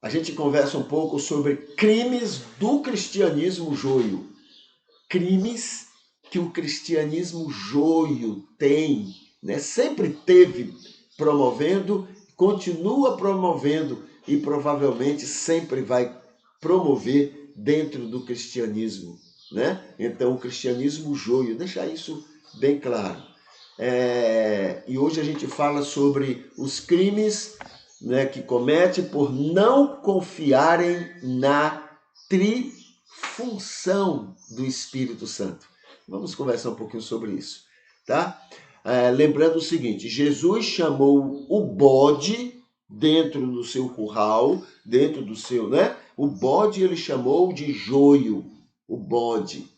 a gente conversa um pouco sobre crimes do cristianismo joio. Crimes que o cristianismo joio tem, né? Sempre teve promovendo, continua promovendo e provavelmente sempre vai promover dentro do cristianismo, né? Então, o cristianismo joio, deixar isso bem claro. E hoje a gente fala sobre os crimes, né, que comete por não confiarem na trifunção do Espírito Santo. Vamos conversar um pouquinho sobre isso, tá? Lembrando o seguinte, Jesus chamou o bode dentro do seu curral, dentro do seu, né? O bode ele chamou de joio, o bode.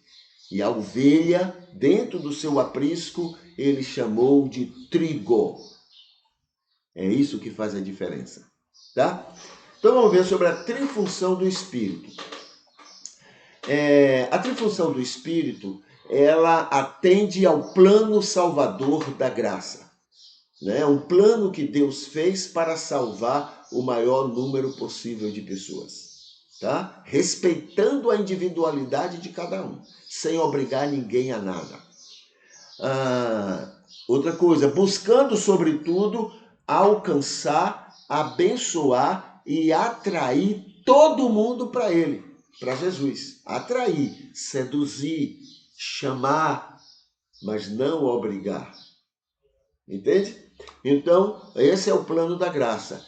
E a ovelha, dentro do seu aprisco, ele chamou de trigo. É isso que faz a diferença, tá? Então vamos ver sobre a trifunção do Espírito. A trifunção do Espírito, ela atende ao plano salvador da graça. Né? Um plano que Deus fez para salvar o maior número possível de pessoas. Tá? Respeitando a individualidade de cada um, sem obrigar ninguém a nada. Outra coisa, buscando, sobretudo, alcançar, abençoar e atrair todo mundo para ele, para Jesus. Atrair, seduzir, chamar, mas não obrigar. Entende? Então, esse é o plano da graça.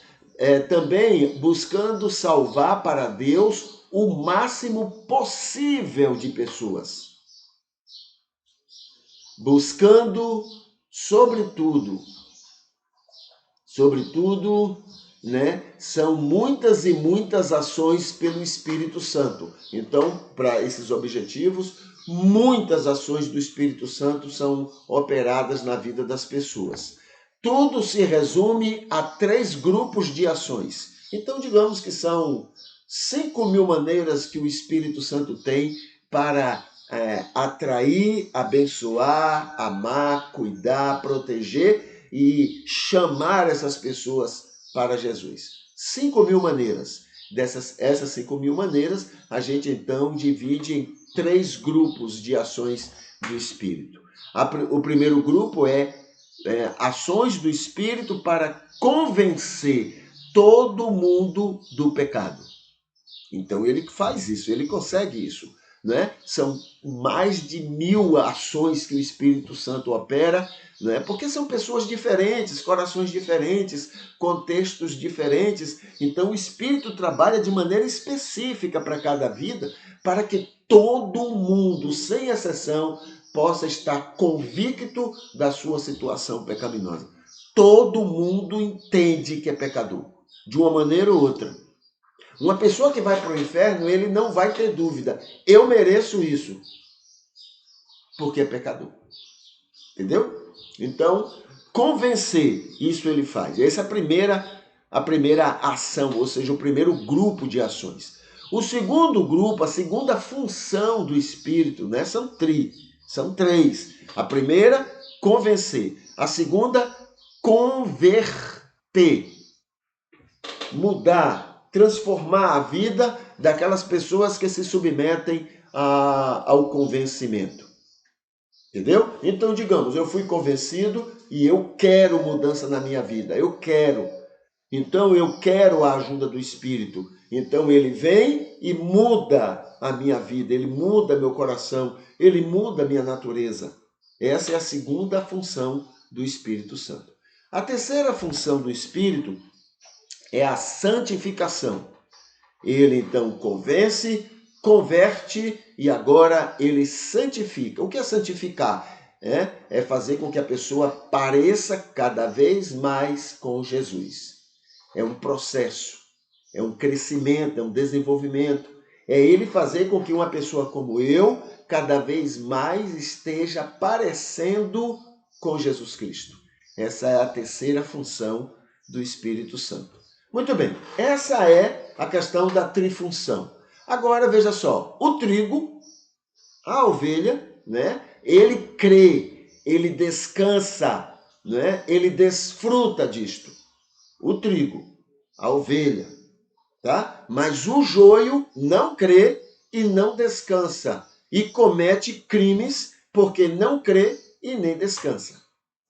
Também buscando salvar para Deus o máximo possível de pessoas. Buscando, sobretudo, né, são muitas e muitas ações pelo Espírito Santo. Então, para esses objetivos, muitas ações do Espírito Santo são operadas na vida das pessoas. Tudo se resume a 3 grupos de ações. Então, digamos que são 5.000 maneiras que o Espírito Santo tem para atrair, abençoar, amar, cuidar, proteger e chamar essas pessoas para Jesus. 5.000 maneiras. Essas 5.000 maneiras, a gente então divide em 3 grupos de ações do Espírito. O primeiro grupo é ações do Espírito para convencer todo mundo do pecado. Então ele faz isso, ele consegue isso. Né? São mais de 1.000 ações que o Espírito Santo opera, né? Porque são pessoas diferentes, corações diferentes, contextos diferentes. Então o Espírito trabalha de maneira específica para cada vida, para que todo mundo, sem exceção, possa estar convicto da sua situação pecaminosa. Todo mundo entende que é pecador, de uma maneira ou outra. Uma pessoa que vai para o inferno, ele não vai ter dúvida. Eu mereço isso. Porque é pecador. Entendeu? Então, convencer, isso ele faz. Essa é a primeira ação, ou seja, o primeiro grupo de ações. O segundo grupo, a segunda função do Espírito, né, são 3. A primeira, convencer. A segunda, converter. Mudar, transformar a vida daquelas pessoas que se submetem ao convencimento. Entendeu? Então, digamos, eu fui convencido e eu quero mudança na minha vida. Eu quero. Então, eu quero a ajuda do Espírito. Então, ele vem e muda a minha vida, ele muda meu coração, ele muda a minha natureza. Essa é a segunda função do Espírito Santo. A terceira função do Espírito é a santificação. Ele então convence, converte e agora ele santifica. O que é santificar? É fazer com que a pessoa pareça cada vez mais com Jesus. É um processo, é um crescimento, é um desenvolvimento. É ele fazer com que uma pessoa como eu cada vez mais esteja parecendo com Jesus Cristo. Essa é a terceira função do Espírito Santo. Muito bem, essa é a questão da trifunção. Agora veja só, o trigo, a ovelha, né? Ele crê, ele descansa, né? Ele desfruta disto. O trigo, a ovelha, tá? Mas o joio não crê e não descansa, e comete crimes porque não crê e nem descansa.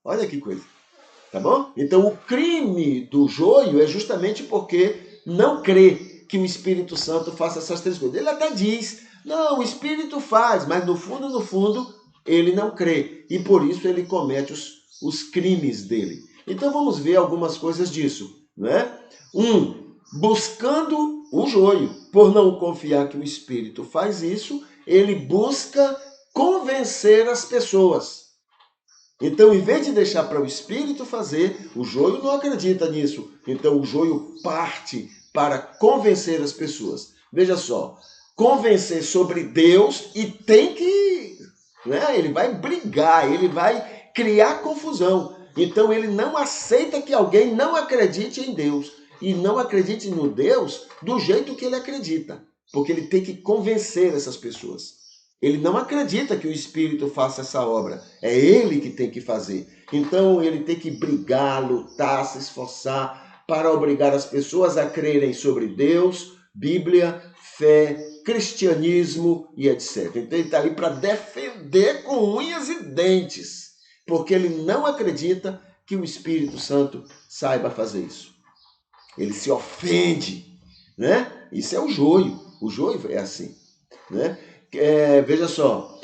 Olha que coisa, tá bom? Então o crime do joio é justamente porque não crê que o Espírito Santo faça essas três coisas. Ele até diz, não, o Espírito faz, mas no fundo, ele não crê. E por isso ele comete os crimes dele. Então vamos ver algumas coisas disso, né? Buscando o joio. Por não confiar que o Espírito faz isso, ele busca convencer as pessoas. Então, em vez de deixar para o Espírito fazer, o joio não acredita nisso. Então, o joio parte para convencer as pessoas. Veja só, convencer sobre Deus e tem que, né? Ele vai brigar, ele vai criar confusão. Então, ele não aceita que alguém não acredite em Deus e não acredite no Deus do jeito que ele acredita, porque ele tem que convencer essas pessoas. Ele não acredita que o Espírito faça essa obra. É ele que tem que fazer. Então ele tem que brigar, lutar, se esforçar para obrigar as pessoas a crerem sobre Deus, Bíblia, fé, cristianismo e etc. Então ele está ali para defender com unhas e dentes, porque ele não acredita que o Espírito Santo saiba fazer isso. Ele se ofende, né? Isso é o joio. O joio é assim, né? Veja só,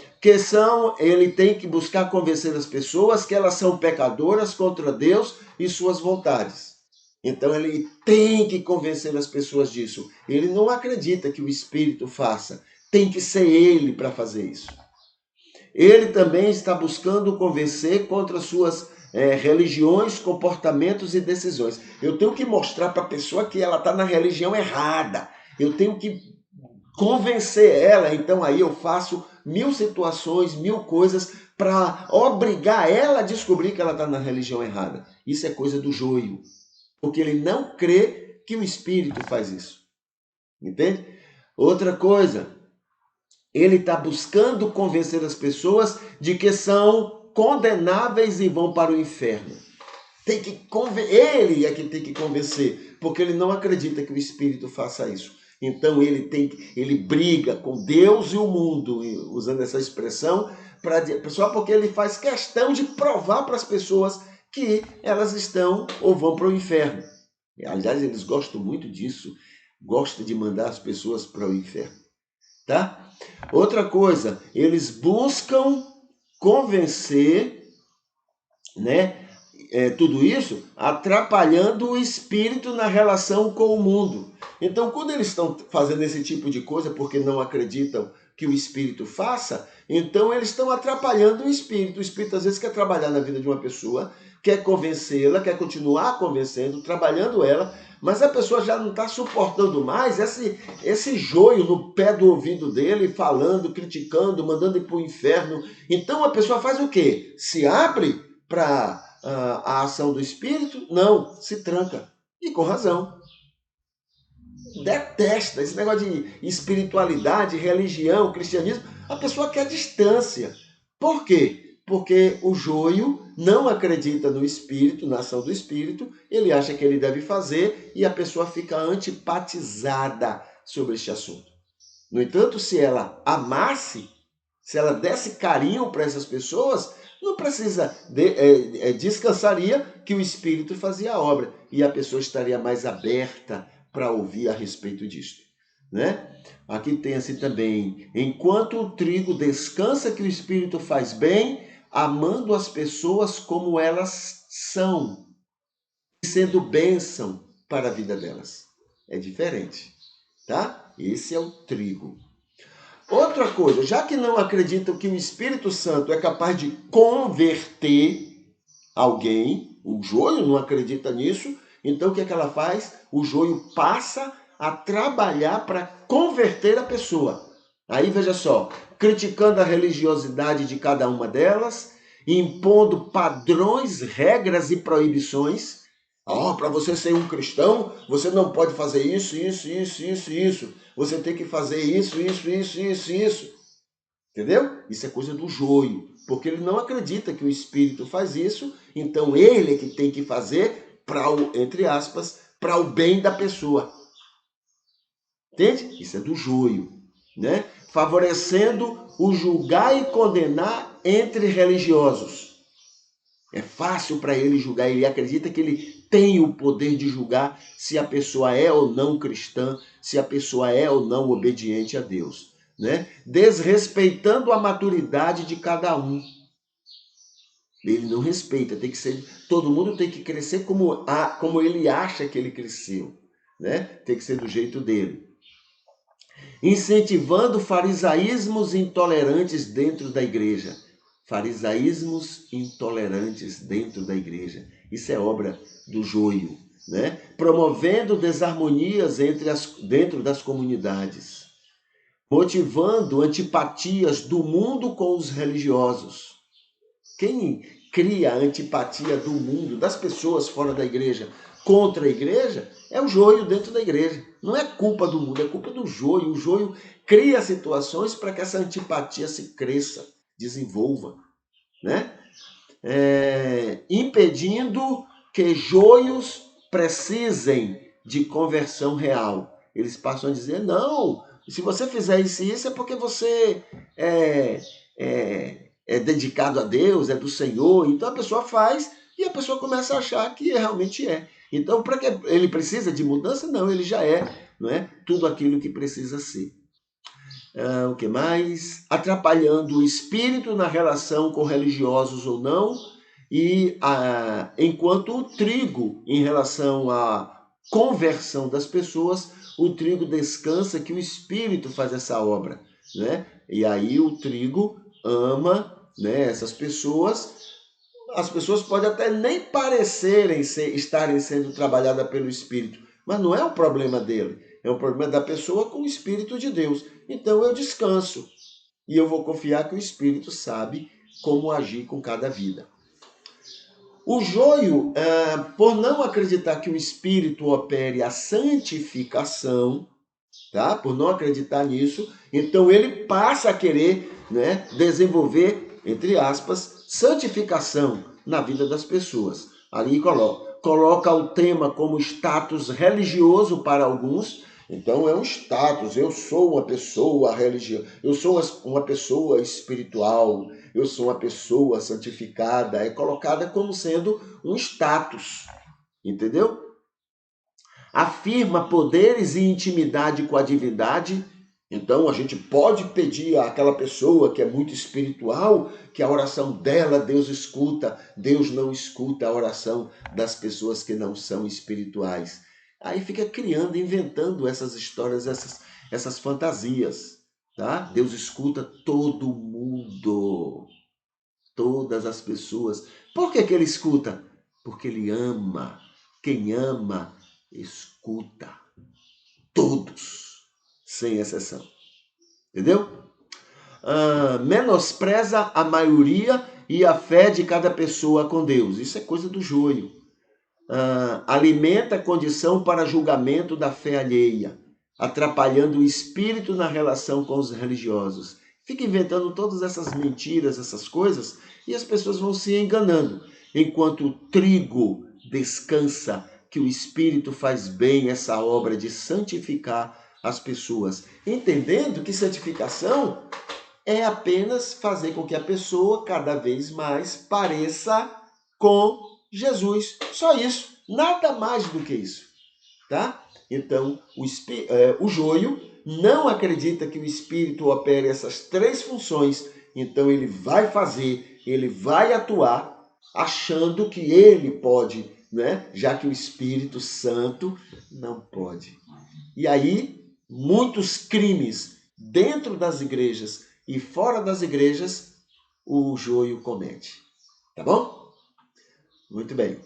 ele tem que buscar convencer as pessoas que elas são pecadoras contra Deus e suas vontades. Então ele tem que convencer as pessoas disso. Ele não acredita que o Espírito faça. Tem que ser ele para fazer isso. Ele também está buscando convencer contra suas religiões, comportamentos e decisões. Eu tenho que mostrar para a pessoa que ela está na religião errada. Eu tenho que convencer ela, então aí eu faço 1000 situações, 1000 coisas para obrigar ela a descobrir que ela está na religião errada. Isso é coisa do joio, porque ele não crê que o Espírito faz isso. Entende? Outra coisa, ele está buscando convencer as pessoas de que são condenáveis e vão para o inferno. Ele é que tem que convencer, porque ele não acredita que o Espírito faça isso. Então ele briga com Deus e o mundo, usando essa expressão, só porque ele faz questão de provar para as pessoas que elas estão ou vão para o inferno. Aliás, eles gostam muito disso, gostam de mandar as pessoas para o inferno, tá? Outra coisa, eles buscam convencer, né? Tudo isso atrapalhando o espírito na relação com o mundo. Então, quando eles estão fazendo esse tipo de coisa porque não acreditam que o espírito faça, então eles estão atrapalhando o espírito. O espírito às vezes quer trabalhar na vida de uma pessoa, quer convencê-la, quer continuar convencendo, trabalhando ela, mas a pessoa já não está suportando mais esse joio no pé do ouvido dele, falando, criticando, mandando ir para o inferno. Então a pessoa faz o quê? Se abre para a ação do Espírito? Não, se tranca. E com razão. Detesta esse negócio de espiritualidade, religião, cristianismo. A pessoa quer distância. Por quê? Porque o joio não acredita no Espírito, na ação do Espírito, ele acha que ele deve fazer e a pessoa fica antipatizada sobre este assunto. No entanto, se ela amasse, se ela desse carinho para essas pessoas, não precisa, descansaria que o Espírito fazia a obra e a pessoa estaria mais aberta para ouvir a respeito disto, né? Aqui tem assim também, enquanto o trigo descansa que o Espírito faz bem, amando as pessoas como elas são, sendo bênção para a vida delas. É diferente, tá? Esse é o trigo. Outra coisa, já que não acreditam que o Espírito Santo é capaz de converter alguém, o joio não acredita nisso, então o que é que ela faz? O joio passa a trabalhar para converter a pessoa. Aí veja só, criticando a religiosidade de cada uma delas, impondo padrões, regras e proibições. Para você ser um cristão, você não pode fazer isso, isso, isso, isso, isso. Você tem que fazer isso, isso, isso, isso, isso. Entendeu? Isso é coisa do joio, porque ele não acredita que o Espírito faz isso, então ele é que tem que fazer para o, entre aspas, para o bem da pessoa. Entende? Isso é do joio, né? Favorecendo o julgar e condenar entre religiosos. É fácil para ele julgar, ele acredita que ele tem o poder de julgar se a pessoa é ou não cristã, se a pessoa é ou não obediente a Deus, né? Desrespeitando a maturidade de cada um. Ele não respeita, tem que ser, todo mundo tem que crescer como ele acha que ele cresceu, né? Tem que ser do jeito dele. Incentivando farisaísmos intolerantes dentro da igreja. Farisaísmos intolerantes dentro da igreja. Isso é obra do joio, né? Promovendo desarmonias dentro das comunidades. Motivando antipatias do mundo com os religiosos. Quem cria a antipatia do mundo, das pessoas fora da igreja, contra a igreja, é o joio dentro da igreja. Não é culpa do mundo, é culpa do joio. O joio cria situações para que essa antipatia se cresça, desenvolva, né? Impedindo que joios precisem de conversão real. Eles passam a dizer, não, se você fizer isso é porque você é dedicado a Deus, é do Senhor. Então a pessoa faz e a pessoa começa a achar que realmente é. Então, para que ele precisa de mudança? Não, ele já é, não é? Tudo aquilo que precisa ser. O que mais? Atrapalhando o espírito na relação com religiosos ou não, e enquanto o trigo, em relação à conversão das pessoas, o trigo descansa que o espírito faz essa obra, né? E aí o trigo ama, né, essas pessoas. As pessoas podem até nem parecerem estarem sendo trabalhadas pelo Espírito, mas não é o problema dele, é o problema da pessoa com o Espírito de Deus. Então eu descanso e eu vou confiar que o Espírito sabe como agir com cada vida. O joio, por não acreditar que o Espírito opere a santificação, tá? Por não acreditar nisso, então ele passa a querer, né, desenvolver, entre aspas, santificação na vida das pessoas. Ali coloca o tema como status religioso para alguns. Então é um status, eu sou uma pessoa religiosa, eu sou uma pessoa espiritual, eu sou uma pessoa santificada, é colocada como sendo um status, entendeu? Afirma poderes e intimidade com a divindade. Então a gente pode pedir àquela pessoa que é muito espiritual que a oração dela Deus escuta. Deus não escuta a oração das pessoas que não são espirituais. Aí fica criando, inventando essas histórias, essas fantasias. Tá? Deus escuta todo mundo, todas as pessoas. Por que ele escuta? Porque ele ama. Quem ama, escuta. Todos, sem exceção. Entendeu? Menospreza a maioria e a fé de cada pessoa com Deus. Isso é coisa do joio. Alimenta a condição para julgamento da fé alheia, atrapalhando o espírito na relação com os religiosos. Fica inventando todas essas mentiras, essas coisas, e as pessoas vão se enganando. Enquanto o trigo descansa, que o Espírito faz bem essa obra de santificar as pessoas, entendendo que santificação é apenas fazer com que a pessoa cada vez mais pareça com Jesus. Só isso, nada mais do que isso, tá? Então, o joio não acredita que o Espírito opere essas três funções, então ele vai fazer, ele vai atuar, achando que ele pode, né? Já que o Espírito Santo não pode. E aí, muitos crimes dentro das igrejas e fora das igrejas, o joio comete. Tá bom? Muito bem.